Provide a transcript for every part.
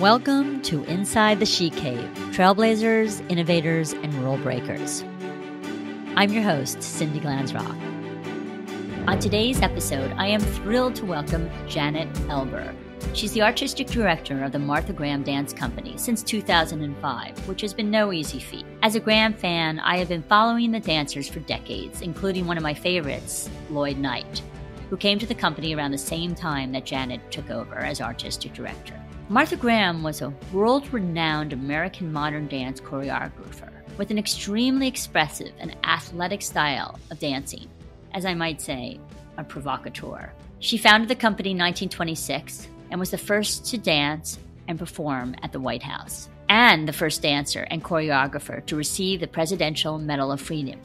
Welcome to Inside the She Cave, Trailblazers, Innovators, and Rule Breakers. I'm your host, Cindy Glansrock. On today's episode, I am thrilled to welcome Janet Eilber. She's the artistic director of the Martha Graham Dance Company since 2005, which has been no easy feat. As a Graham fan, I have been following the dancers for decades, including one of my favorites, Lloyd Knight, who came to the company around the same time that Janet took over as artistic director. Martha Graham was a world-renowned American modern dance choreographer with an extremely expressive and athletic style of dancing, as I might say, a provocateur. She founded the company in 1926 and was the first to dance and perform at the White House, and the first dancer and choreographer to receive the Presidential Medal of Freedom,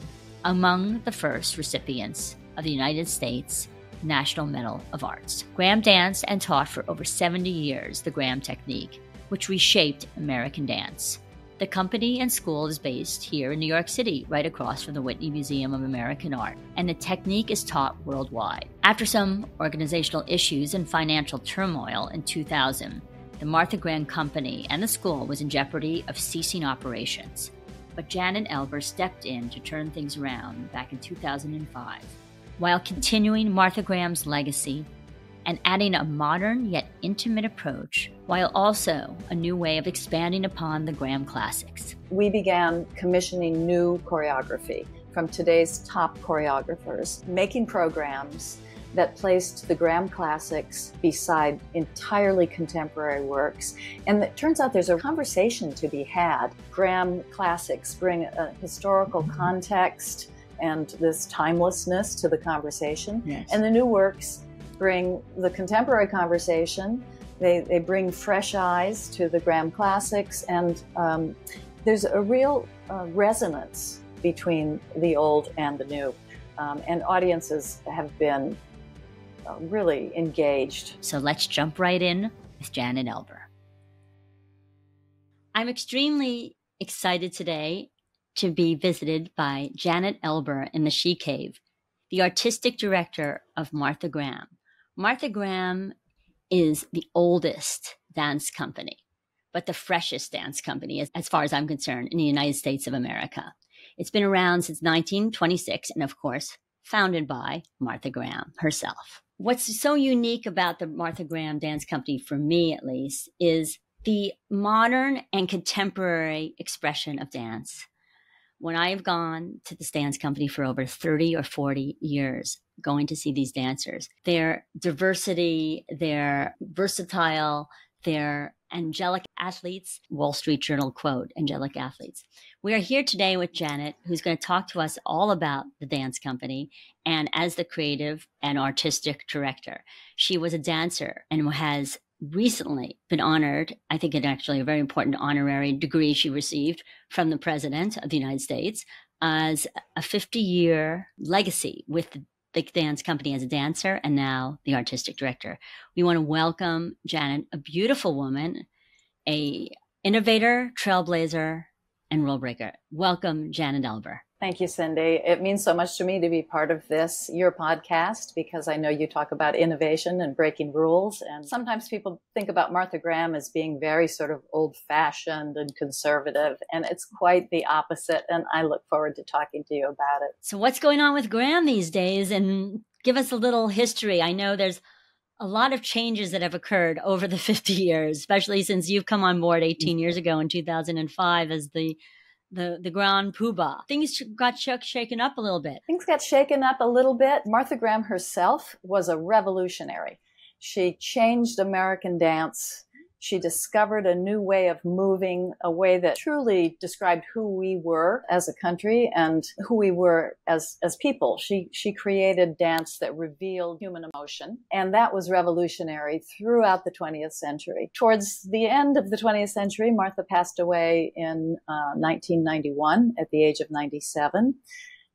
among the first recipients of the United States National Medal of Arts. Graham danced and taught for over 70 years the Graham technique, which reshaped American dance. The company and school is based here in New York City, right across from the Whitney Museum of American Art, and the technique is taught worldwide. After some organizational issues and financial turmoil in 2000, the Martha Graham Company and the school was in jeopardy of ceasing operations. But Janet Eilber stepped in to turn things around back in 2005. While continuing Martha Graham's legacy and adding a modern yet intimate approach, while also a new way of expanding upon the Graham classics. We began commissioning new choreography from today's top choreographers, making programs that placed the Graham classics beside entirely contemporary works. And it turns out there's a conversation to be had. Graham classics bring a historical context and this timelessness to the conversation. Yes. And the new works bring the contemporary conversation. They bring fresh eyes to the Graham classics, and there's a real resonance between the old and the new. And audiences have been really engaged. So let's jump right in with Janet Eilber. I'm extremely excited today to be visited by Janet Eilber in the She Cave, the artistic director of Martha Graham. Martha Graham is the oldest dance company, but the freshest dance company, as far as I'm concerned, in the United States of America. It's been around since 1926 and, of course, founded by Martha Graham herself. What's so unique about the Martha Graham Dance Company, for me at least, is the modern and contemporary expression of dance. When I have gone to this dance company for over 30 or 40 years, going to see these dancers, their diversity, their versatile, their angelic athletes, Wall Street Journal quote, angelic athletes. We are here today with Janet, who's going to talk to us all about the dance company and as the creative and artistic director. She was a dancer and has recently been honored, I think it actually a very important honorary degree she received from the President of the United States as a 50-year legacy with the dance company as a dancer and now the artistic director. We want to welcome Janet, a beautiful woman, a innovator, trailblazer, and rule breaker. Welcome, Janet Eilber. Thank you, Cindy. It means so much to me to be part of your podcast, because I know you talk about innovation and breaking rules. And sometimes people think about Martha Graham as being very sort of old-fashioned and conservative, and it's quite the opposite. And I look forward to talking to you about it. So what's going on with Graham these days? And give us a little history. I know there's a lot of changes that have occurred over the 50 years, especially since you've come on board 18 years ago in 2005 as the Grand Poobah. Things got shaken up a little bit. Things got shaken up a little bit. Martha Graham herself was a revolutionary. She changed American dance. She discovered a new way of moving, a way that truly described who we were as a country and who we were as people. She created dance that revealed human emotion, and that was revolutionary throughout the 20th century. Towards the end of the 20th century, Martha passed away in 1991 at the age of 97.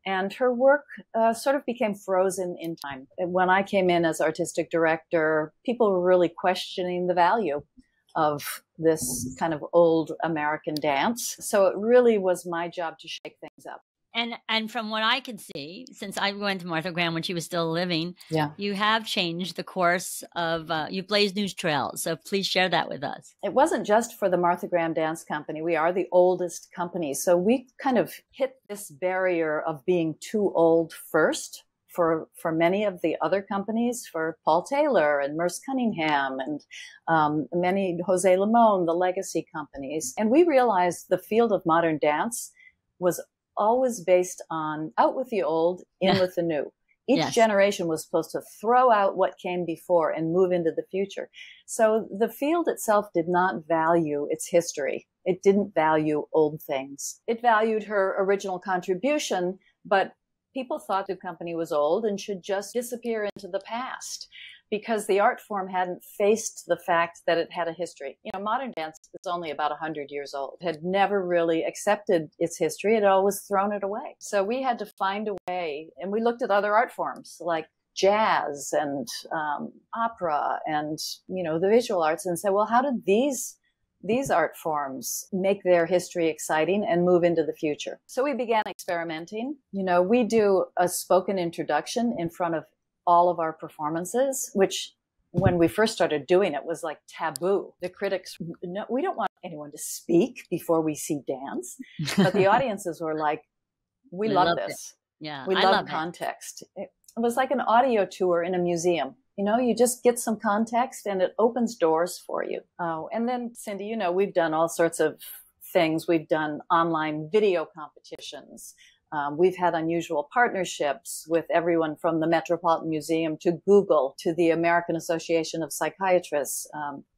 And her work sort of became frozen in time. When I came in as artistic director, people were really questioning the value of this kind of old American dance. So it really was my job to shake things up. And from what I can see, since I went to Martha Graham when she was still living, Yeah. you have changed the course of, you've blazed new trails. So please share that with us. It wasn't just for the Martha Graham Dance Company. We are the oldest company. So we kind of hit this barrier of being too old first for many of the other companies, for Paul Taylor and Merce Cunningham and many Jose Limon, the legacy companies. And we realized the field of modern dance was always based on out with the old, in with the new. Each generation was supposed to throw out what came before and move into the future. So the field itself did not value its history. It didn't value old things. It valued her original contribution, but people thought the company was old and should just disappear into the past because the art form hadn't faced the fact that it had a history. You know, modern dance is only about 100 years old. It had never really accepted its history. It had always thrown it away. So we had to find a way, and we looked at other art forms like jazz and opera and, you know, the visual arts and said, well, how did these art forms make their history exciting and move into the future? So we began experimenting. You know, we do a spoken introduction in front of all of our performances, which when we first started doing it was like taboo. The critics, no, we don't want anyone to speak before we see dance. But the audiences were like, we love this. Yeah, we love context. It was like an audio tour in a museum. You know, you just get some context and it opens doors for you. Oh, and then Cindy, you know, we've done all sorts of things. We've done online video competitions. We've had unusual partnerships with everyone from the Metropolitan Museum to Google to the American Association of Psychiatrists,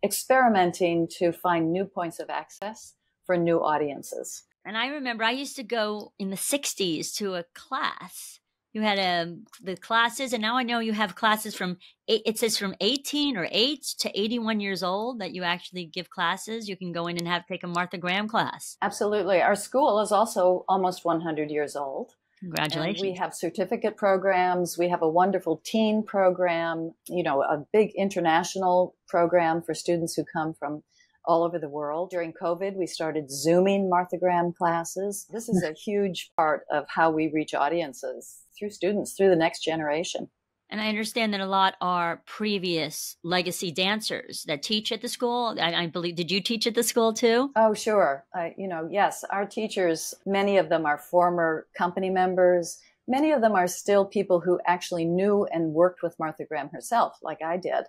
experimenting to find new points of access for new audiences. And I remember I used to go in the 60s to a class. You had the classes, and now I know you have classes from, it says from 18 or 8 to 81 years old that you actually give classes. You can go in and take a Martha Graham class. Absolutely. Our school is also almost 100 years old. Congratulations. And we have certificate programs. We have a wonderful teen program, you know, a big international program for students who come from all over the world. During COVID, we started Zooming Martha Graham classes. This is a huge part of how we reach audiences through students, through the next generation. And I understand that a lot are previous legacy dancers that teach at the school. I believe, did you teach at the school too? Oh, sure. You know, yes, our teachers, many of them are former company members. Many of them are still people who actually knew and worked with Martha Graham herself, like I did.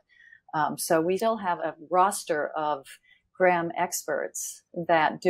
So we still have a roster of Graham experts that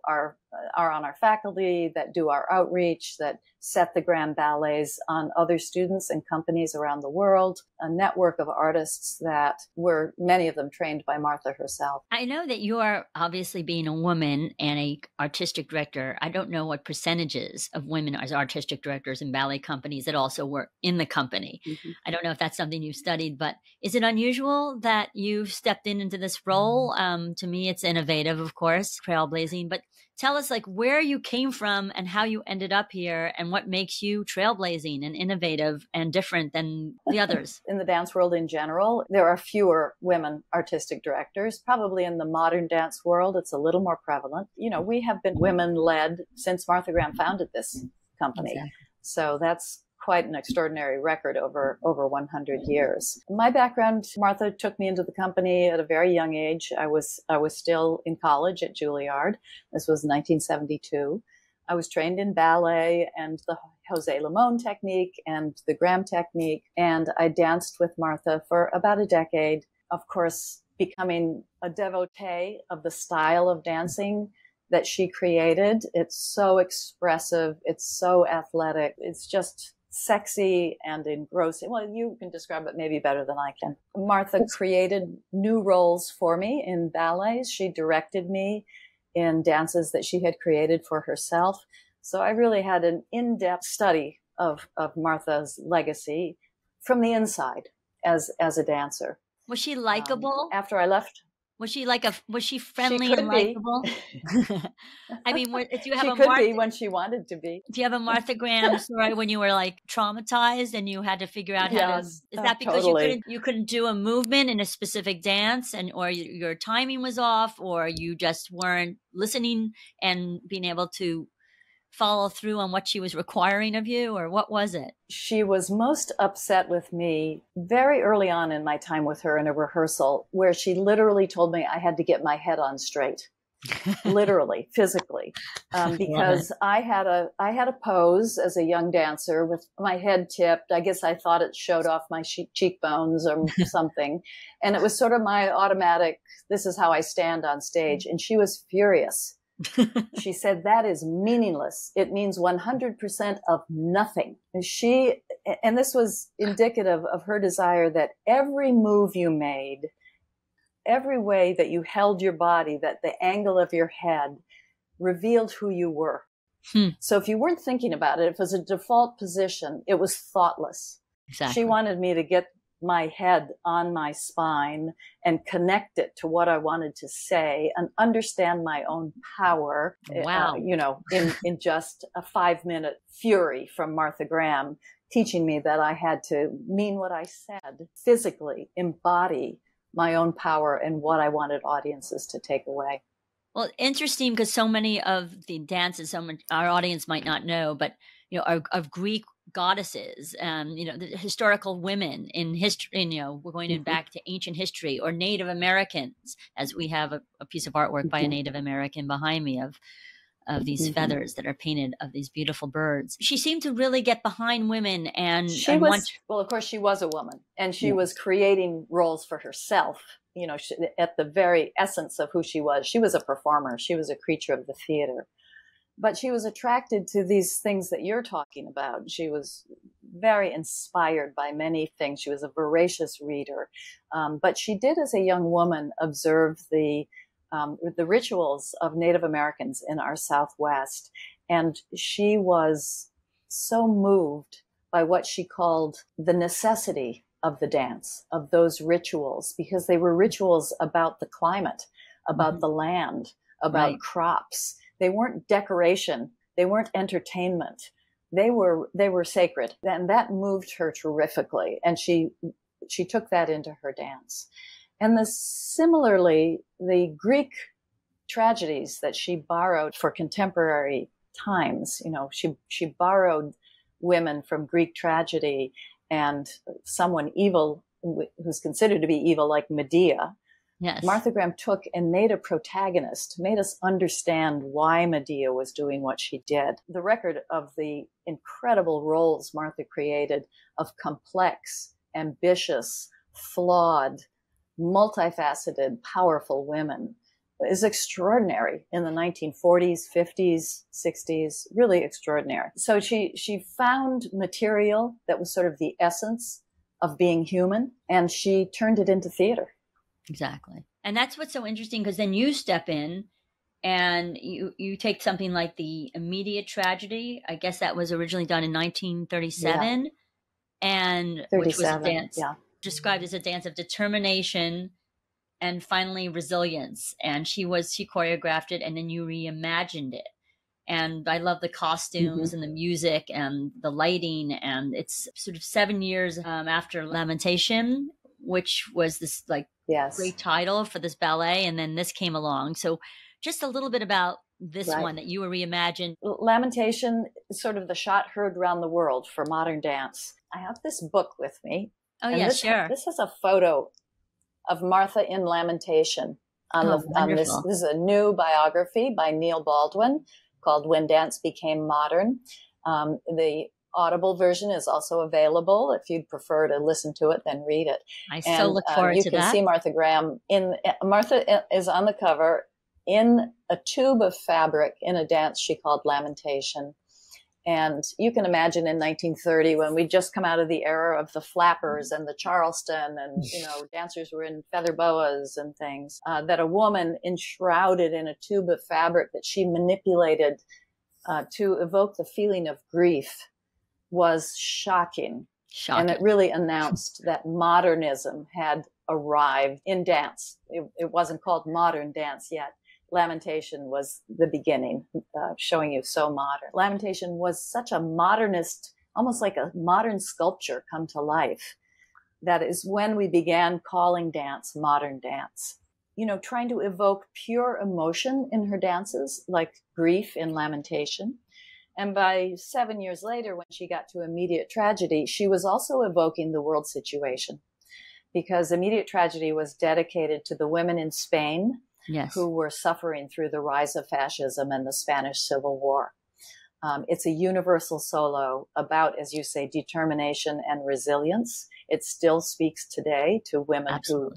are on our faculty, that do our outreach, that set the Graham ballets on other students and companies around the world, a network of artists that were, many of them trained by Martha herself. I know that you are, obviously being a woman and a artistic director, I don't know what percentages of women as artistic directors in ballet companies that also work in the company. Mm-hmm. I don't know if that's something you've studied, but is it unusual that you've stepped into this role? To me, it's innovative, of course, trailblazing, but tell us like where you came from and how you ended up here and what makes you trailblazing and innovative and different than the others. In the dance world in general, there are fewer women artistic directors. Probably in the modern dance world, it's a little more prevalent. You know, we have been women-led since Martha Graham founded this company. Exactly. So that's quite an extraordinary record over 100 years. My background, Martha took me into the company at a very young age. I was still in college at Juilliard. This was 1972. I was trained in ballet and the Jose Limon technique and the Graham technique. And I danced with Martha for about a decade, of course, becoming a devotee of the style of dancing that she created. It's so expressive. It's so athletic. It's just sexy and engrossing. Well, you can describe it maybe better than I can. Martha created new roles for me in ballets. She directed me in dances that she had created for herself. So I really had an in-depth study of Martha's legacy from the inside as a dancer. Was she likable? After I left. Was she friendly and likable? I mean, if you have she could be when she wanted to be. Do you have a Martha Graham story when you were like traumatized and you had to figure out how to? Is that because totally. you couldn't do a movement in a specific dance, or your timing was off, or you just weren't listening and being able to follow through on what she was requiring of you, or what was it? She was most upset with me very early on in my time with her in a rehearsal, where she literally told me I had to get my head on straight. Literally, physically, because I had a pose as a young dancer with my head tipped. I guess I thought it showed off my cheekbones or something. And it was sort of my automatic, this is how I stand on stage. And she was furious. She said, that is meaningless. It means 100% of nothing. And this was indicative of her desire that every move you made, every way that you held your body, that the angle of your head revealed who you were. So if you weren't thinking about it, if it was a default position, it was thoughtless. Exactly. She wanted me to get my head on my spine and connect it to what I wanted to say and understand my own power. Wow. In just a 5-minute fury from Martha Graham, teaching me that I had to mean what I said, physically embody my own power and what I wanted audiences to take away. Well, interesting, because so many of the dances, our audience might not know, but are of Greek goddesses, and the historical women in history. We're going in back to ancient history, or Native Americans, as we have a piece of artwork by a Native American behind me of these feathers that are painted of these beautiful birds. She seemed to really get behind women, and well, of course, she was a woman, and she was creating roles for herself. At the very essence of who she was a performer. She was a creature of the theater. But she was attracted to these things that you're talking about. She was very inspired by many things. She was a voracious reader. But she did, as a young woman, observe the rituals of Native Americans in our Southwest. And she was so moved by what she called the necessity of the dance, of those rituals, because they were rituals about the climate, about the land, about crops. They weren't decoration. They weren't entertainment. They were sacred. And that moved her terrifically. And she took that into her dance. And similarly, the Greek tragedies that she borrowed for contemporary times, she borrowed women from Greek tragedy, and someone evil who's considered to be evil, like Medea. Yes. Martha Graham took and made a protagonist, made us understand why Medea was doing what she did. The record of the incredible roles Martha created of complex, ambitious, flawed, multifaceted, powerful women is extraordinary in the 1940s, 50s, 60s, really extraordinary. So she found material that was sort of the essence of being human, and she turned it into theater. Exactly. And that's what's so interesting, because then you step in and you take something like the immediate tragedy. I guess that was originally done in 1937, and which was a dance described as a dance of determination and finally resilience. And she choreographed it, and then you reimagined it. And I love the costumes and the music and the lighting. And it's sort of 7 years after Lamentation, which was this great title for this ballet. And then this came along. So just a little bit about this one that you were reimagined. Lamentation is sort of the shot heard around the world for modern dance. I have this book with me. Oh, yeah, sure. This is a photo of Martha in Lamentation. On this is a new biography by Neil Baldwin called When Dance Became Modern. The Audible version is also available. If you'd prefer to listen to it, then read it. So look forward to that. You can see Martha Graham Martha is on the cover in a tube of fabric in a dance she called Lamentation. And you can imagine in 1930, when we'd just come out of the era of the flappers and the Charleston, and dancers were in feather boas and things, that a woman enshrouded in a tube of fabric that she manipulated to evoke the feeling of grief was shocking. And it really announced that modernism had arrived in dance. It wasn't called modern dance yet. Lamentation was the beginning, showing you so modern. Lamentation was such a modernist, almost like a modern sculpture come to life. That is when we began calling dance modern dance. Trying to evoke pure emotion in her dances, like grief in Lamentation, And by 7 years later, when she got to Immediate Tragedy, she was also evoking the world situation, because Immediate Tragedy was dedicated to the women in Spain who were suffering through the rise of fascism and the Spanish Civil War. It's a universal solo about, as you say, determination and resilience. It still speaks today to women who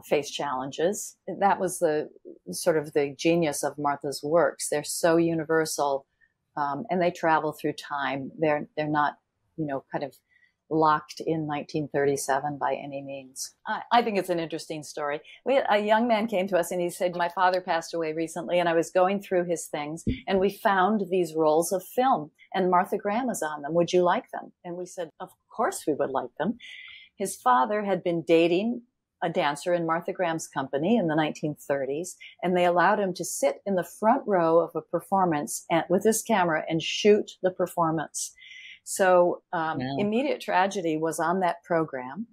face challenges. That was the sort of the genius of Martha's works. They're so universal, and they travel through time. They're not, kind of locked in 1937 by any means. I think it's an interesting story. A young man came to us and he said, my father passed away recently and I was going through his things and we found these rolls of film and Martha Graham is on them. Would you like them? And we said, of course we would like them. His father had been dating a dancer in Martha Graham's company in the 1930s, and they allowed him to sit in the front row of a performance with his camera and shoot the performance. So Immediate Tragedy was on that program.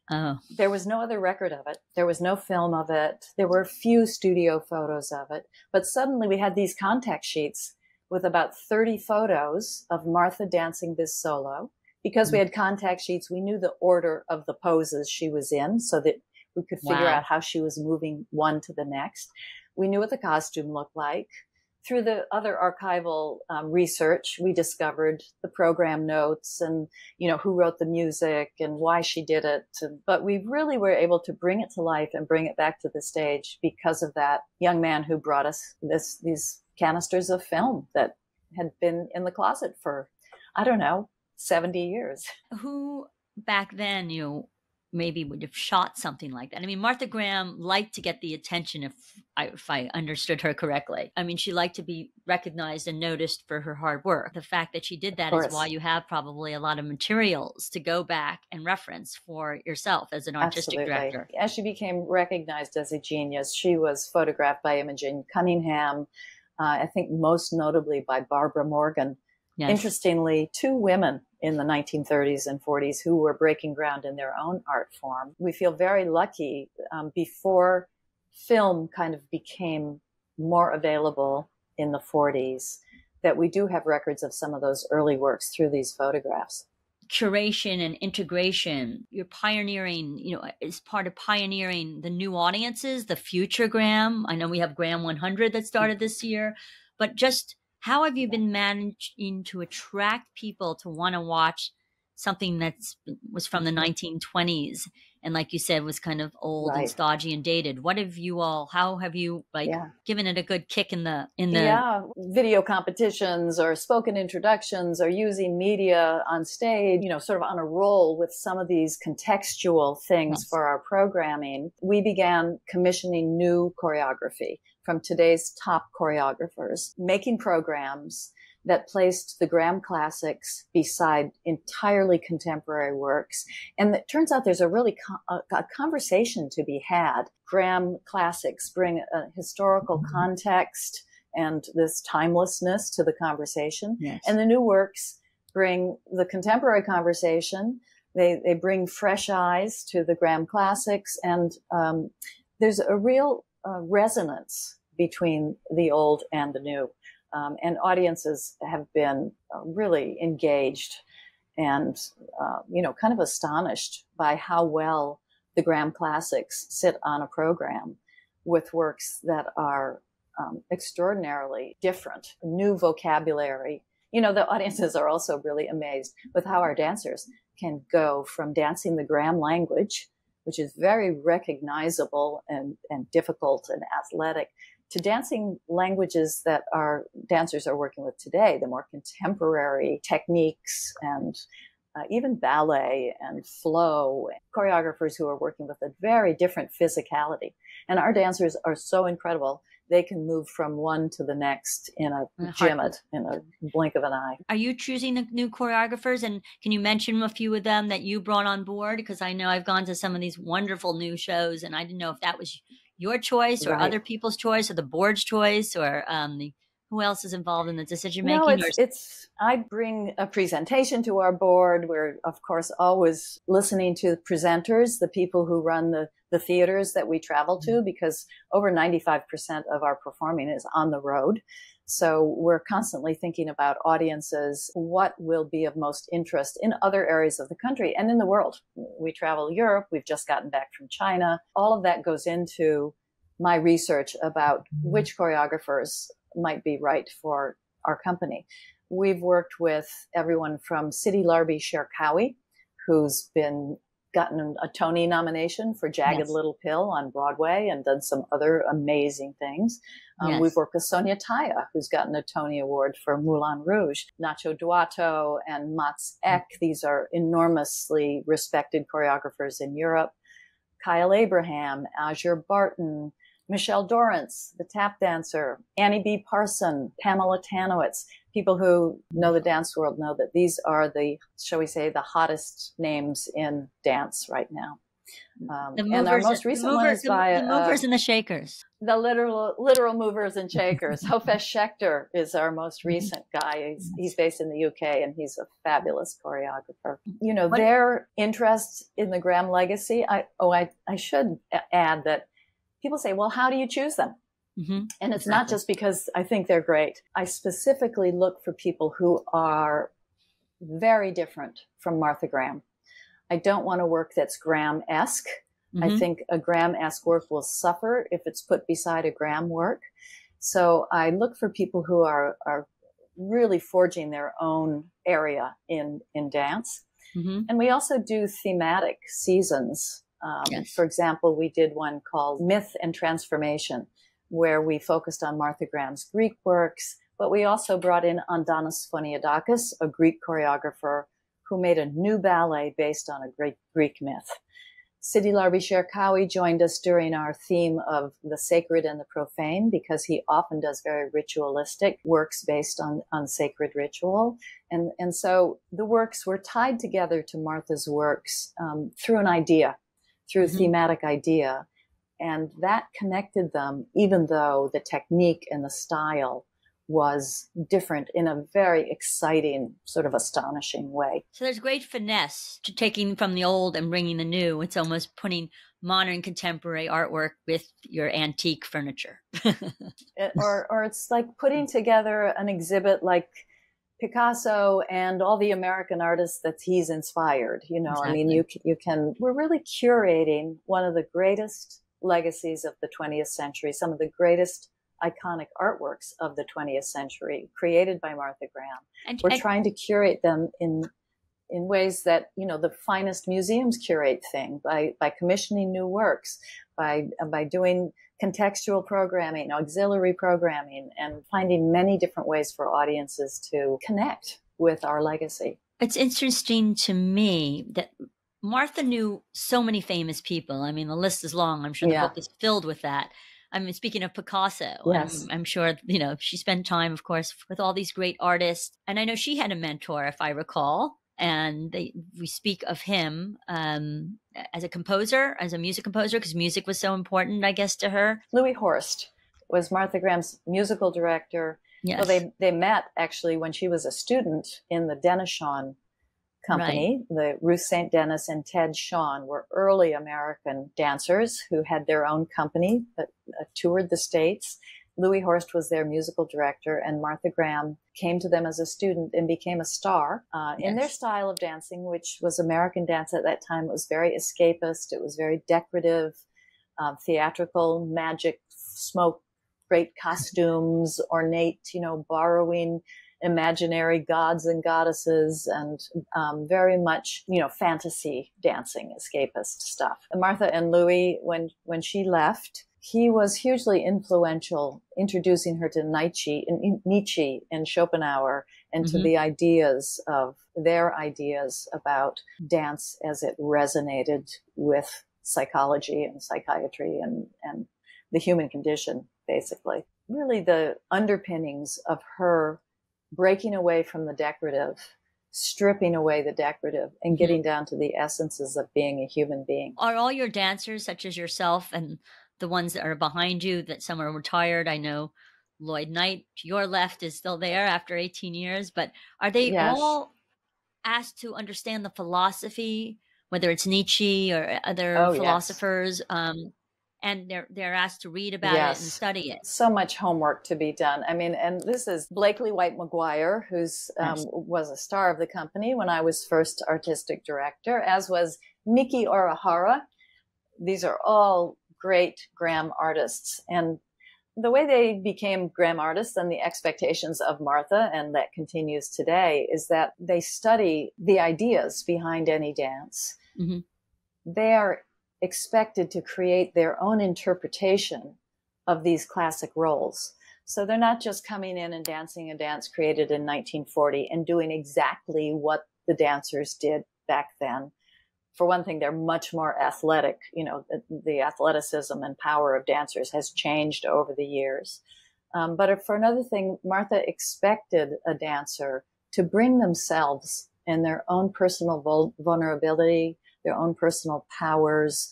Oh. There was no other record of it. There was no film of it. There were a few studio photos of it. But suddenly we had these contact sheets with about 30 photos of Martha dancing this solo. Because we had contact sheets, we knew the order of the poses she was in so that we could figure out how she was moving one to the next. We knew what the costume looked like. Through the other archival research, we discovered the program notes and, who wrote the music and why she did it. But we really were able to bring it to life and bring it back to the stage because of that young man who brought us these canisters of film that had been in the closet for, 70 years. Who back then, maybe would have shot something like that? I mean, Martha Graham liked to get the attention, if I understood her correctly. I mean, she liked to be recognized and noticed for her hard work. The fact that she did that is why you have probably a lot of materials to go back and reference for yourself as an artistic director. As she became recognized as a genius, she was photographed by Imogen Cunningham, I think most notably by Barbara Morgan. Yes. Interestingly, two women in the 1930s and 40s who were breaking ground in their own art form. We feel very lucky before film kind of became more available in the 40s that we do have records of some of those early works through these photographs. Curation and integration, you're pioneering, as part of pioneering the new audiences, the future Graham. I know we have Graham 100 that started this year, but just how have you been managing to attract people to want to watch something that was from the 1920s and, like you said, was kind of old and stodgy and dated? How have you given it a good kick in the video competitions or spoken introductions or using media on stage, sort of on a roll with some of these contextual things for our programming. We began commissioning new choreography from today's top choreographers, making programs that placed the Graham classics beside entirely contemporary works. And it turns out there's a really a conversation to be had. Graham classics bring a historical context and this timelessness to the conversation. Yes. And the new works bring the contemporary conversation. They bring fresh eyes to the Graham classics. And there's a real resonance between the old and the new. And audiences have been really engaged and, kind of astonished by how well the Graham classics sit on a program with works that are extraordinarily different, new vocabulary. The audiences are also really amazed with how our dancers can go from dancing the Graham language, which is very recognizable and difficult and athletic, to dancing languages that our dancers are working with today, the more contemporary techniques and even ballet and flow, choreographers who are working with a very different physicality. And our dancers are so incredible. They can move from one to the next in a blink of an eye. Are you choosing the new choreographers? And can you mention a few of them that you brought on board? Because I know I've gone to some of these wonderful new shows and I didn't know if that was your choice or other people's choice or the board's choice or who else is involved in the decision making? No, I bring a presentation to our board. We're, of course, always listening to presenters, the people who run the theaters that we travel to, because over 95% of our performing is on the road. So we're constantly thinking about audiences, what will be of most interest in other areas of the country and in the world. We travel Europe. We've just gotten back from China. All of that goes into my research about which choreographers might be right for our company. We've worked with everyone from ｃ̌ǐ who's gotten a Tony nomination for Jagged Little Pill on Broadway and done some other amazing things. We've worked with ｃǒcǐ̌ცǐცǐცǐცǐცǐ, who's gotten a Tony Award for Moulin Rouge. Nacho Duato and Mats Ek, these are enormously respected choreographers in Europe. Kyle Abraham, Azure Barton, Michelle Dorrance, the tap dancer, Annie B. Parson, Pamela Tanowitz. People who know the dance world know that these are the, shall we say, the hottest names in dance right now. And our most recent one is by the movers and the shakers. The literal movers and shakers. ｃέχციτσικ is our most recent guy. He's based in the UK, and he's a fabulous choreographer. You know, their interest in the Graham legacy. I should add that people say, well, how do you choose them? Mm-hmm. And it's not just because I think they're great. I specifically look for people who are very different from Martha Graham. I don't want a work that's Graham-esque. Mm-hmm. I think a Graham-esque work will suffer if it's put beside a Graham work. So I look for people who are really forging their own area in dance. Mm-hmm. And we also do thematic seasons. For example, we did one called Myth and Transformation, where we focused on Martha Graham's Greek works, but we also brought in Andanos Phoniadakis, a Greek choreographer who made a new ballet based on a great Greek myth. ｃ̌ǐცǐცǐცǐცǐცǐ joined us during our theme of the sacred and the profane, because he often does very ritualistic works based on sacred ritual. And so the works were tied together to Martha's works through an idea, through a thematic idea. And that connected them, even though the technique and the style was different in a very exciting, sort of astonishing way. So there's great finesse to taking from the old and bringing the new. It's almost putting modern contemporary artwork with your antique furniture. or it's like putting together an exhibit like Picasso and all the American artists that he's inspired. You know, exactly. I mean, you can, we're really curating one of the greatest legacies of the 20th century, some of the greatest iconic artworks of the 20th century created by Martha Graham. And we're trying to curate them in ways that, you know, the finest museums curate things, by commissioning new works, by doing contextual programming, auxiliary programming, and finding many different ways for audiences to connect with our legacy. It's interesting to me that Martha knew so many famous people. I mean, the list is long. I'm sure the book is filled with that. I mean, speaking of Picasso, yes. I'm sure, you know, she spent time, of course, with all these great artists. And I know she had a mentor, if I recall. And we speak of him as a composer, as a music composer, because music was so important, I guess, to her. Louis Horst was Martha Graham's musical director. Yes. So they met, actually, when she was a student in the Denishon company. Right. The Ruth St. Denis and Ted Shawn were early American dancers who had their own company that toured the States. Louis Horst was their musical director, and Martha Graham came to them as a student and became a star in their style of dancing, which was American dance at that time. It was very escapist. It was very decorative, theatrical, magic, smoke, great costumes, ornate, you know, borrowing imaginary gods and goddesses, and very much, you know, fantasy dancing, escapist stuff. And Martha and Louis, when she left, he was hugely influential, introducing her to Nietzsche and Schopenhauer, and to the their ideas about dance as it resonated with psychology and psychiatry and the human condition, basically. Really the underpinnings of her breaking away from the decorative, stripping away the decorative, and getting down to the essences of being a human being. Are all your dancers, such as yourself and the ones that are behind you, that some are retired? I know Lloyd Knight, to your left, is still there after 18 years, but are they all asked to understand the philosophy, whether it's Nietzsche or other philosophers? and they're asked to read about it and study it. So much homework to be done. I mean, and this is Blakely White McGuire, who's was a star of the company when I was first artistic director, as was Miki Orihara. These are all great Graham artists. And the way they became Graham artists and the expectations of Martha, and that continues today, is that they study the ideas behind any dance. Mm-hmm. They are expected to create their own interpretation of these classic roles. So they're not just coming in and dancing a dance created in 1940 and doing exactly what the dancers did back then. For one thing, they're much more athletic. You know, the athleticism and power of dancers has changed over the years. But for another thing, Martha expected a dancer to bring themselves and their own personal vulnerability, their own personal powers,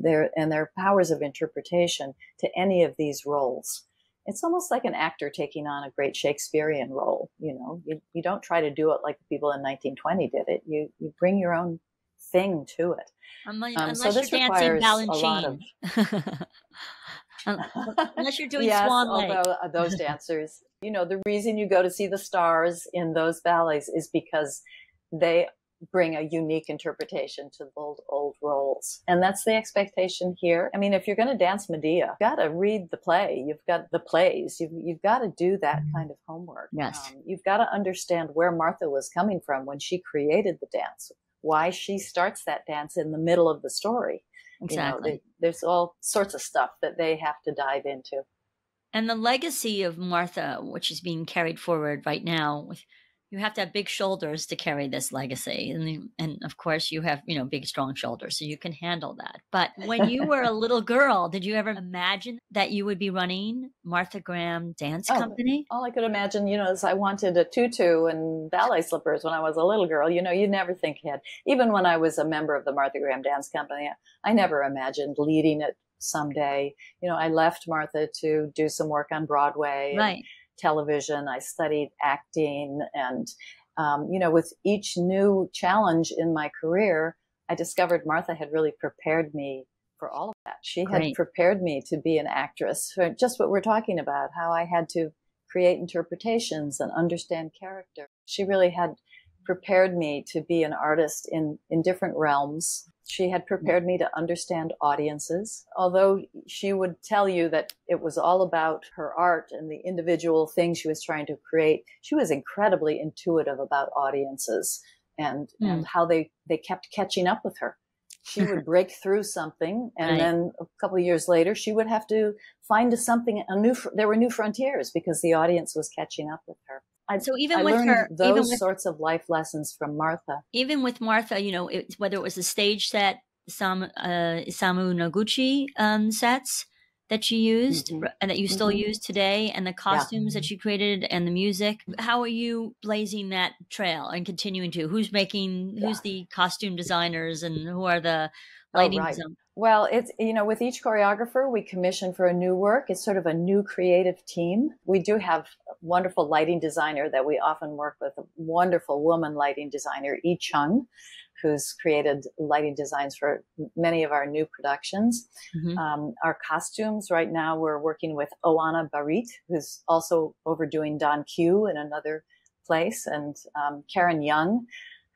their powers of interpretation to any of these roles. It's almost like an actor taking on a great Shakespearean role. You know, you don't try to do it like the people in 1920 did it. You bring your own thing to it. Unless so this you're dancing requires a lot of unless you're doing yes, Swan Lake. Although those dancers, you know, the reason you go to see the stars in those ballets is because they bring a unique interpretation to old roles. And that's the expectation here. I mean, if you're going to dance Medea, you've got to read the play. You've got the plays. You've got to do that kind of homework. Yes. You've got to understand where Martha was coming from when she created the dance, why she starts that dance in the middle of the story. Exactly. You know, there's all sorts of stuff that they have to dive into. And the legacy of Martha, which is being carried forward right now, you have to have big shoulders to carry this legacy. And of course you have, big, strong shoulders, so you can handle that. But when you were a little girl, did you ever imagine that you would be running Martha Graham Dance Company? All I could imagine, is I wanted a tutu and ballet slippers when I was a little girl. You never think ahead. Even when I was a member of the Martha Graham Dance Company, I never imagined leading it someday. I left Martha to do some work on Broadway. Right. Television. I studied acting, and with each new challenge in my career, I discovered Martha had really prepared me for all of that. She had prepared me to be an actress for just what we're talking about, how I had to create interpretations and understand character. She really had prepared me to be an artist in different realms. She had prepared me to understand audiences, although she would tell you that it was all about her art and the individual things she was trying to create. She was incredibly intuitive about audiences and how they kept catching up with her. She would break through something, and then a couple of years later, she would have to find something there were new frontiers because the audience was catching up with her. I learned those sorts of life lessons from Martha. Even with Martha, whether it was the stage set, Isamu Noguchi sets that she used and that you still use today, and the costumes that she created and the music. How are you blazing that trail and continuing to? Who's the costume designers, and who are the lighting designers? Well, it's, with each choreographer, we commission for a new work. It's sort of a new creative team. We do have a wonderful lighting designer that we often work with, a wonderful woman lighting designer, Yi Chung, who's created lighting designs for many of our new productions. Our costumes right now, we're working with Oana Barit, who's also overdoing Don Q in another place, and Karen Young,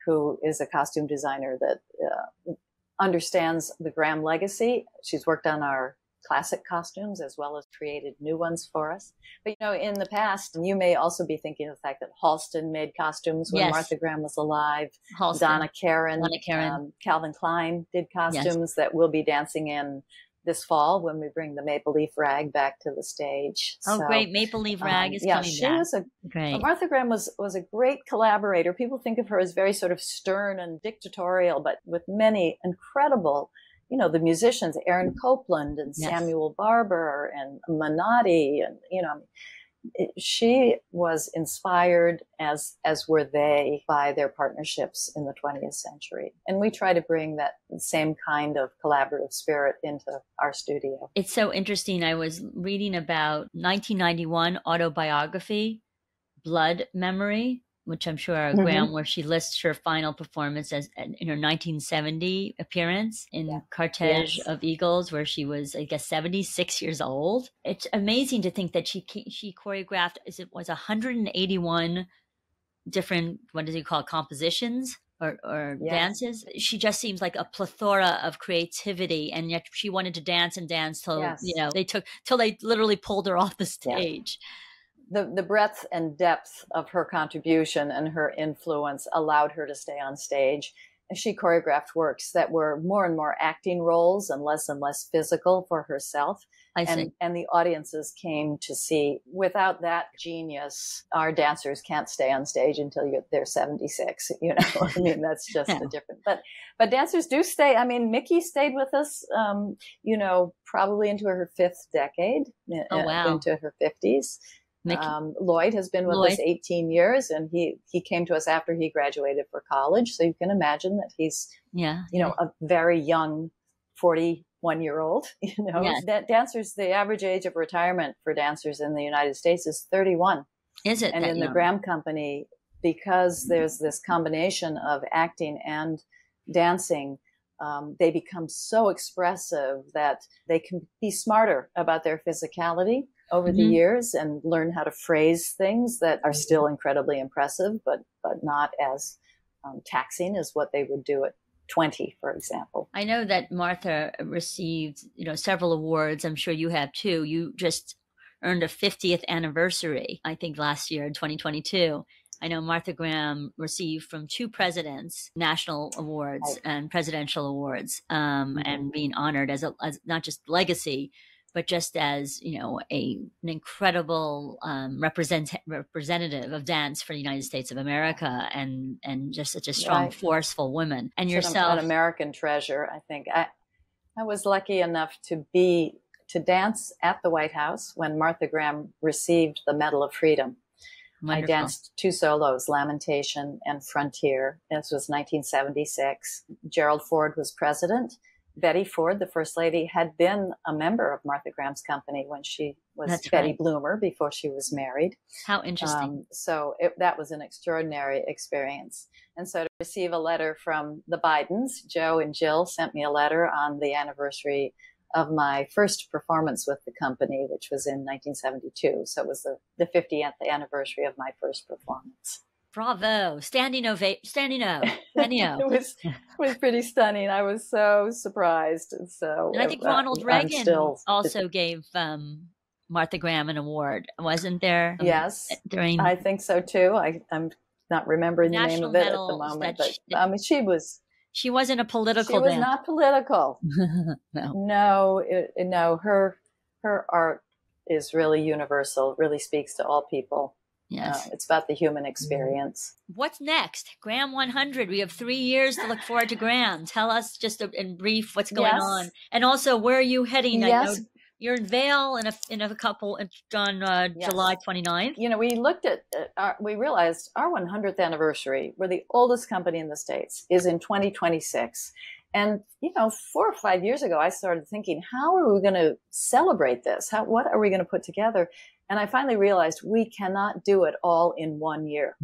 who is a costume designer that understands the Graham legacy. She's worked on our classic costumes as well as created new ones for us. But, in the past, you may also be thinking of the fact that Halston made costumes when Martha Graham was alive. Halston. Donna Karan. Calvin Klein did costumes that we'll be dancing in this fall when we bring the Maple Leaf Rag back to the stage. Great. Maple Leaf Rag is coming back. Martha Graham was a great collaborator. People think of her as very sort of stern and dictatorial, but with many incredible, the musicians, Aaron Copland and Samuel Barber and Menotti, and, she was inspired, as were they, by their partnerships in the 20th century. And we try to bring that same kind of collaborative spirit into our studio. It's so interesting. I was reading about 1991 autobiography, Blood Memory, which I'm sure Graham, where she lists her final performance as in her 1970 appearance in ﷺ of Eagles, where she was, I guess, 76 years old. It's amazing to think that she choreographed, was 181 different, what does he call it, compositions or dances. She just seems like a plethora of creativity, and yet she wanted to dance and dance till till they literally pulled her off the stage. The breadth and depth of her contribution and her influence allowed her to stay on stage. And she choreographed works that were more and more acting roles and less physical for herself. And the audiences came to see. Without that genius, our dancers can't stay on stage until they're 76. You know, I mean, that's just a different. But dancers do stay. I mean, Mickey stayed with us, you know, probably into her 5th decade, into her 50s. Lloyd has been with us 18 years, and he came to us after he graduated for college. So you can imagine that he's, you know, a very young 41-year-old, you know. That dancers, the average age of retirement for dancers in the United States is 31. Is it? And in the Graham Company, because there's this combination of acting and dancing, they become so expressive that they can be smarter about their physicality over the years and learn how to phrase things that are still incredibly impressive, but not as taxing as what they would do at 20, for example. I know that Martha received, you know, several awards. I'm sure you have too. You just earned a 50th anniversary, I think, last year in 2022. I know Martha Graham received from 2 presidents national awards and presidential awards, and being honored as not just legacy, but just as, you know, an incredible representative of dance for the United States of America, and just such a strong, forceful woman. And yourself, an American treasure, I think. I was lucky enough to dance at the White House when Martha Graham received the Medal of Freedom. Wonderful. I danced 2 solos, Lamentation and Frontier. This was 1976. Gerald Ford was president. Betty Ford, the First Lady, had been a member of Martha Graham's company when she was Betty Bloomer before she was married. How interesting. So that was an extraordinary experience. And so to receive a letter from the Bidens, Joe and Jill sent me a letter on the anniversary of my first performance with the company, which was in 1972. So it was the 50th anniversary of my first performance. Bravo. Standing O. It was pretty stunning. I was so surprised. And I think Ronald Reagan also gave Martha Graham an award, wasn't there? Yes, I think so too. I'm not remembering the name of it at the moment, but she wasn't a political dancer. She was not political. No. Her art is really universal, really speaks to all people. Yes. It's about the human experience. What's next? Graham 100. We have 3 years to look forward to Graham. Tell us just in brief what's going on. And also, where are you heading? Yes. I know you're in Vail in a couple on July 29th. You know, we looked at, we realized our 100th anniversary, we're the oldest company in the States, is in 2026. And, you know, 4 or 5 years ago, I started thinking, how are we going to celebrate this? What are we going to put together? And I finally realized we cannot do it all in 1 year.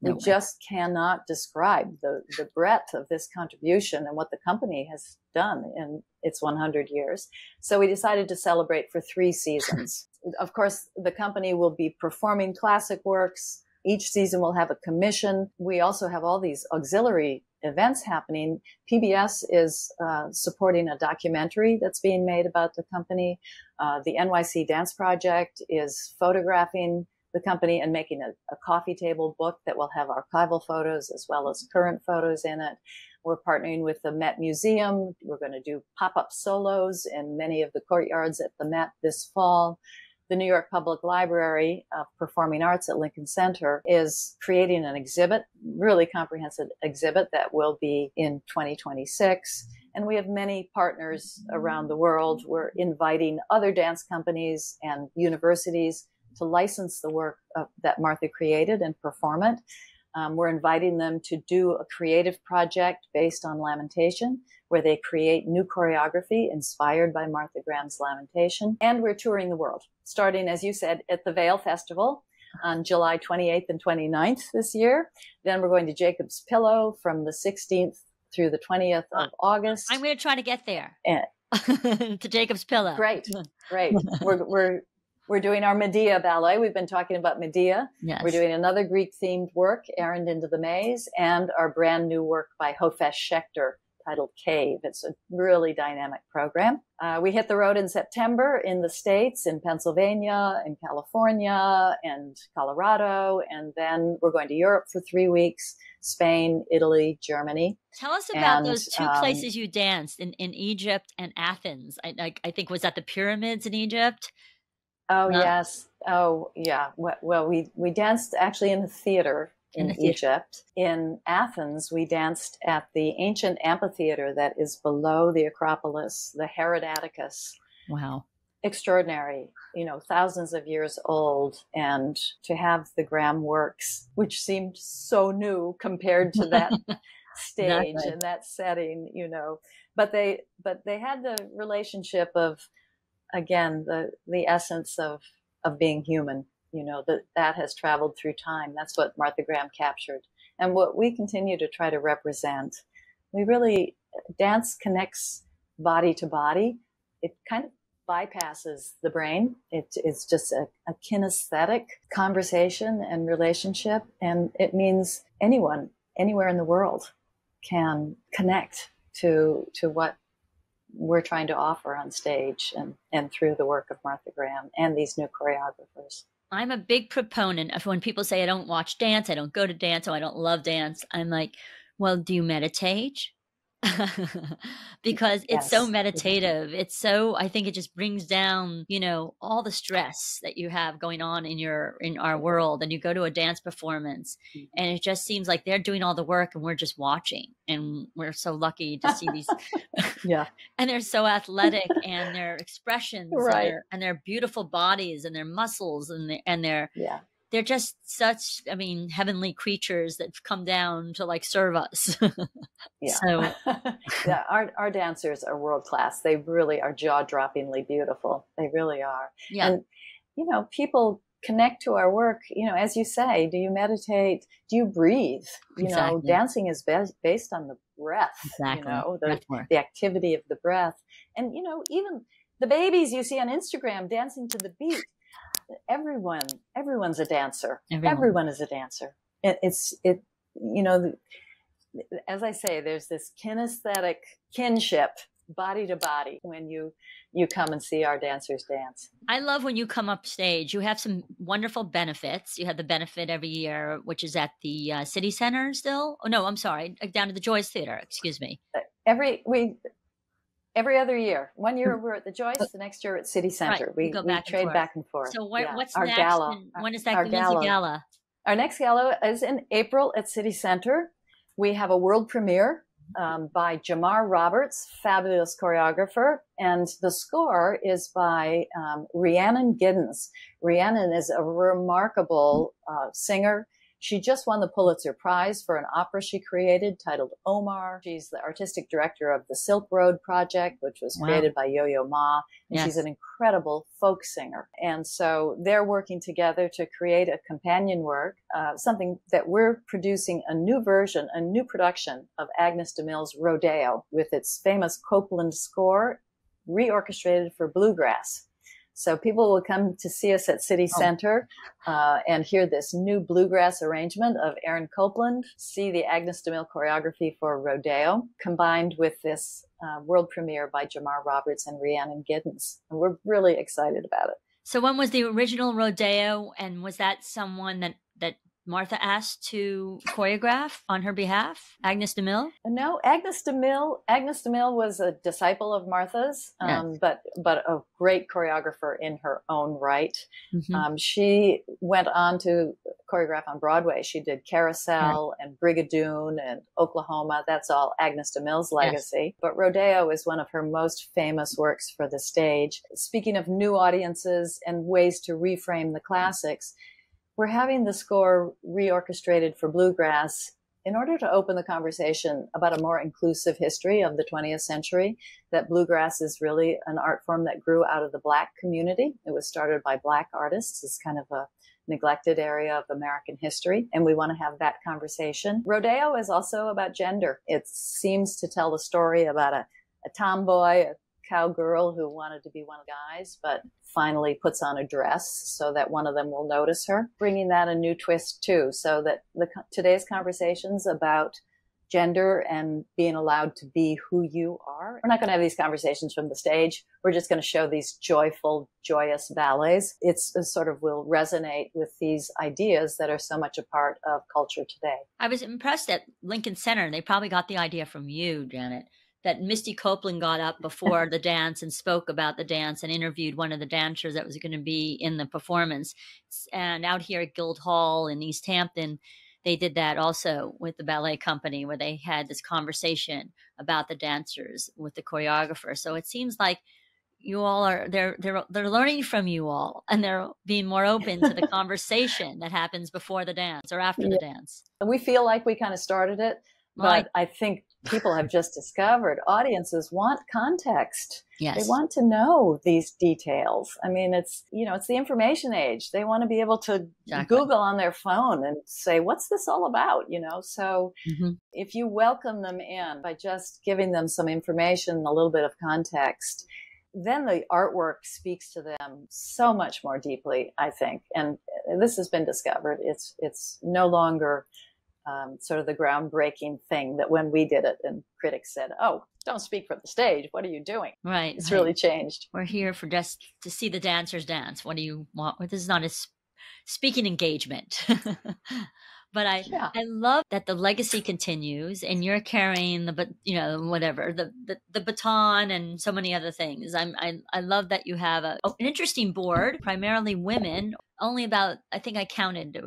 We just cannot describe the breadth of this contribution and what the company has done in its 100 years. So we decided to celebrate for 3 seasons. Of course, the company will be performing classic works. Each season will have a commission. We also have all these auxiliary events happening. PBS is supporting a documentary that's being made about the company. The NYC Dance Project is photographing the company and making a coffee table book that will have archival photos as well as current photos in it. We're partnering with the Met Museum. We're going to do pop-up solos in many of the courtyards at the Met this fall. The New York Public Library of Performing Arts at Lincoln Center is creating an exhibit, really comprehensive exhibit that will be in 2026. And we have many partners around the world. We're inviting other dance companies and universities to license the work that Martha created and perform it. We're inviting them to do a creative project based on Lamentation, where they create new choreography inspired by Martha Graham's Lamentation. And we're touring the world, starting, as you said, at the Vail Festival on July 28th and 29th this year. Then we're going to Jacob's Pillow from the 16th through the 20th of August. I'm going to try to get there. And, to Jacob's Pillow. Great. We're doing our Medea ballet. We've been talking about Medea. Yes. We're doing another Greek-themed work, Errand into the Maze, and our brand new work by ｃέχηცέχηცέχηცέχηცέχηცέχηცέχηცέχηცέχηცέχηცέχηცέχηცέχηცέχηცέχηცέχηცέχηცέχηცέχηcέχηchéchere titled Cave. It's a really dynamic program. We hit the road in September in the States, in Pennsylvania, in California, and Colorado. And then we're going to Europe for 3 weeks, Spain, Italy, Germany. Tell us about those two places you danced in Egypt and Athens. I think, was that the pyramids in Egypt? Oh, yes. Oh, yeah. Well, we danced actually in a theater in Egypt. In Athens, we danced at the ancient amphitheater that is below the Acropolis, the Herod Atticus. Wow. Extraordinary, thousands of years old. And to have the Graham works, which seemed so new compared to that stage Exactly. and that setting, but they had the relationship of, again, the essence of being human, that has traveled through time. That's what Martha Graham captured. And what we continue to try to represent. Dance connects body to body. It kind of bypasses the brain. It's just a kinesthetic conversation and relationship. And it means anyone, anywhere in the world can connect to what we're trying to offer on stage and through the work of Martha Graham and these new choreographers. I'm a big proponent of when people say, I don't watch dance, I don't go to dance, or I don't love dance. I'm like, well, do you meditate? Because it's so meditative. It's so, I think it just brings down, all the stress that you have going on in our world. And you go to a dance performance and it just seems like they're doing all the work and we're just watching. And we're so lucky to see these. Yeah. And they're so athletic and their expressions and their beautiful bodies and their muscles and they're just such, heavenly creatures that come down to serve us. Yeah. So yeah, our dancers are world class. They really are jaw-droppingly beautiful. They really are. Yeah. And, people connect to our work, as you say, do you meditate? Do you breathe? Exactly. Dancing is based on the breath, Exactly. The activity of the breath. And, even the babies you see on Instagram dancing to the beat. Everyone's a dancer. Everyone is a dancer. As I say, there's this kinesthetic kinship, body to body, when you come and see our dancers dance. I love when you come up stage. You have some wonderful benefits. You have the benefit every year, which is at the City Center still. Oh, no, I'm sorry. Down to the Joyce Theater. Excuse me. Every other year. 1 year we're at the Joyce, the next year at City Center. Right. We trade back and forth. So what's our next? gala? When is that? Our When's the gala? Our next gala is in April at City Center. We have a world premiere by Jamar Roberts, fabulous choreographer, and the score is by Rhiannon Giddens. Rhiannon is a remarkable singer. She just won the Pulitzer Prize for an opera she created titled Omar. She's the artistic director of the Silk Road Project, which was created by Yo-Yo Ma. And she's an incredible folk singer. And so they're working together to create a companion work, something that we're producing a new version, a new production of Agnes de Mille's Rodeo with its famous Copland score reorchestrated for bluegrass. So people will come to see us at City Center and hear this new bluegrass arrangement of Aaron Copland, see the Agnes de Mille choreography for Rodeo, combined with this world premiere by Jamar Roberts and Rhiannon Giddens. And we're really excited about it. So when was the original Rodeo, and was that someone that Martha asked to choreograph on her behalf, Agnes de Mille? No, Agnes de Mille was a disciple of Martha's, but a great choreographer in her own right. Mm-hmm. She went on to choreograph on Broadway. She did Carousel and Brigadoon and Oklahoma. That's all Agnes de Mille's legacy. Yes. But Rodeo is one of her most famous works for the stage. Speaking of new audiences and ways to reframe the classics, we're having the score reorchestrated for bluegrass in order to open the conversation about a more inclusive history of the 20th century, that bluegrass is really an art form that grew out of the Black community. It was started by Black artists. It's kind of a neglected area of American history, and we want to have that conversation. Rodeo is also about gender. It seems to tell the story about a tomboy, a cowgirl who wanted to be one of the guys, but finally puts on a dress so that one of them will notice her, bringing that a new twist too, so that today's conversations about gender and being allowed to be who you are. We're not going to have these conversations from the stage. We're just going to show these joyful, joyous ballets. It sort of will resonate with these ideas that are so much a part of culture today. I was impressed at Lincoln Center. They probably got the idea from you, Janet, that Misty Copeland got up before the dance and spoke about the dance and interviewed one of the dancers that was going to be in the performance. And out here at Guildhall in East Hampton, they did that also with the ballet company, where they had this conversation about the dancers with the choreographer. So it seems like you all are they're learning from you all, and they're being more open to the conversation that happens before the dance or after the dance. We feel like we kind of started it, but I think people have just discovered audiences want context. Yes. They want to know these details. I mean, it's the information age. They want to be able to Google on their phone and say, what's this all about? So if you welcome them in by just giving them some information, a little bit of context, then the artwork speaks to them so much more deeply, I think. And this has been discovered. It's no longer sort of the groundbreaking thing that when we did it and critics said, oh, don't speak from the stage. What are you doing? Right. It's really changed. We're here for just to see the dancers dance. What do you want? This is not a speaking engagement. But I love that the legacy continues, and you're carrying the baton and so many other things. I love that you have an interesting board, primarily women. Only about, I think I counted, there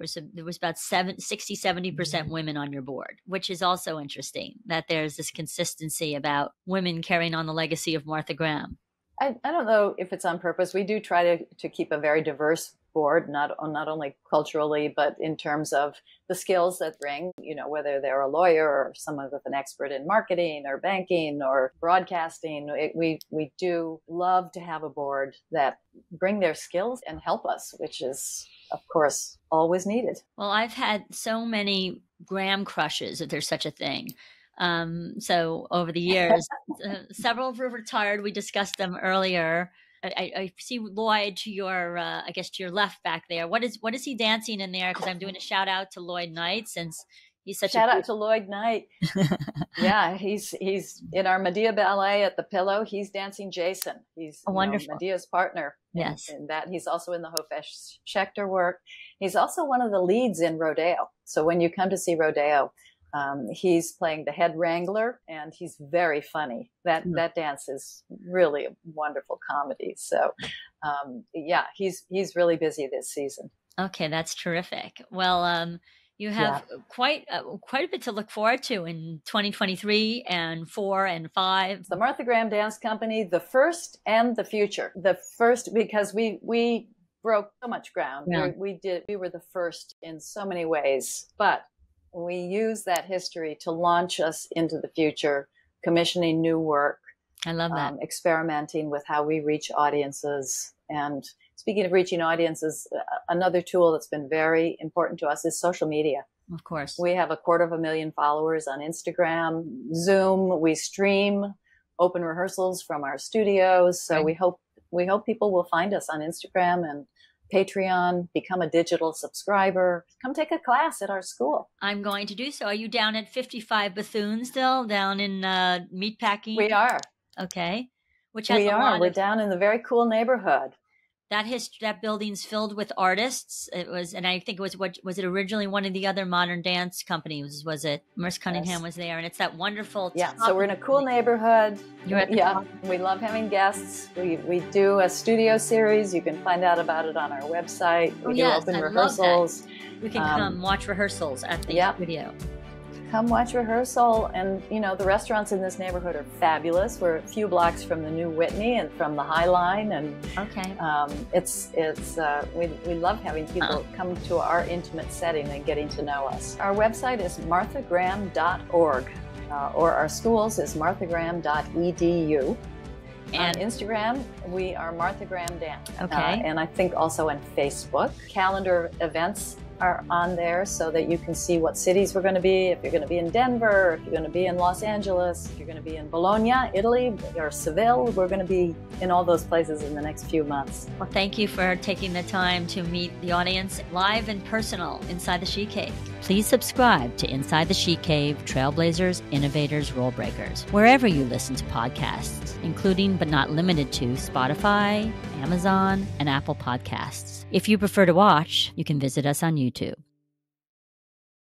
was about 60-70% women on your board, which is also interesting that there's this consistency about women carrying on the legacy of Martha Graham. I don't know if it's on purpose. We do try to keep a very diverse board, not only culturally, but in terms of the skills that bring, whether they're a lawyer or someone with an expert in marketing or banking or broadcasting. We do love to have a board that bring their skills and help us, which is, of course, always needed. Well, I've had so many Graham crushes, if there's such a thing. So over the years, several have retired. We discussed them earlier. I see Lloyd to your, I guess to your left back there. What is he dancing in there? Because I'm doing a shout out to Lloyd Knight, since he's such shout out to Lloyd Knight. Yeah, he's in our Medea ballet at the Pillow. He's dancing Jason. He's wonderful Medea's partner. Yes, and that he's also in the ｃhé취ცｈch work. He's also one of the leads in Rodeo. So when you come to see Rodeo, he's playing the head wrangler, and he's very funny. That dance is really a wonderful comedy. So, he's really busy this season. Okay, that's terrific. Well, you have quite a bit to look forward to in 2023 and 4 and 5. The Martha Graham Dance Company, the first and the future. The first because we broke so much ground. Yeah. We were the first in so many ways, but we use that history to launch us into the future, commissioning new work. I love that. Experimenting with how we reach audiences. And speaking of reaching audiences, another tool that's been very important to us is social media. Of course. We have 250,000 followers on Instagram, Zoom. We stream open rehearsals from our studios. So we hope people will find us on Instagram and Patreon, become a digital subscriber, come take a class at our school. I'm going to do so. Are you down at 55 Bethune still, down in Meatpacking? We are. Okay. Which has We're down in the very cool neighborhood. That building's filled with artists. It was, and I think it was it originally one of the other modern dance companies? Was it? Merce Cunningham was there, and it's that wonderful. Yeah. So we're in a cool neighborhood. You're at the top. We love having guests. We do a studio series. You can find out about it on our website. We do open rehearsals. We can come watch rehearsals at the studio. Come watch rehearsal. And, you know, the restaurants in this neighborhood are fabulous. We're a few blocks from the New Whitney and from the High Line. And Okay. we love having people come to our intimate setting and getting to know us. Our website is marthagraham.org, or our schools is marthagraham.edu. And on Instagram, we are Martha Graham Dance. Okay. And I think also on Facebook. Calendar events are on there so that you can see what cities we're going to be. If you're going to be in Denver, if you're going to be in Los Angeles, if you're going to be in Bologna, Italy, or Seville, we're going to be in all those places in the next few months. well, thank you for taking the time to meet the audience live and personal inside the She Cave. Please subscribe to Inside the She Cave, Trailblazers, Innovators, Rule Breakers, wherever you listen to podcasts, including but not limited to Spotify, Amazon, and Apple Podcasts. If you prefer to watch, you can visit us on YouTube.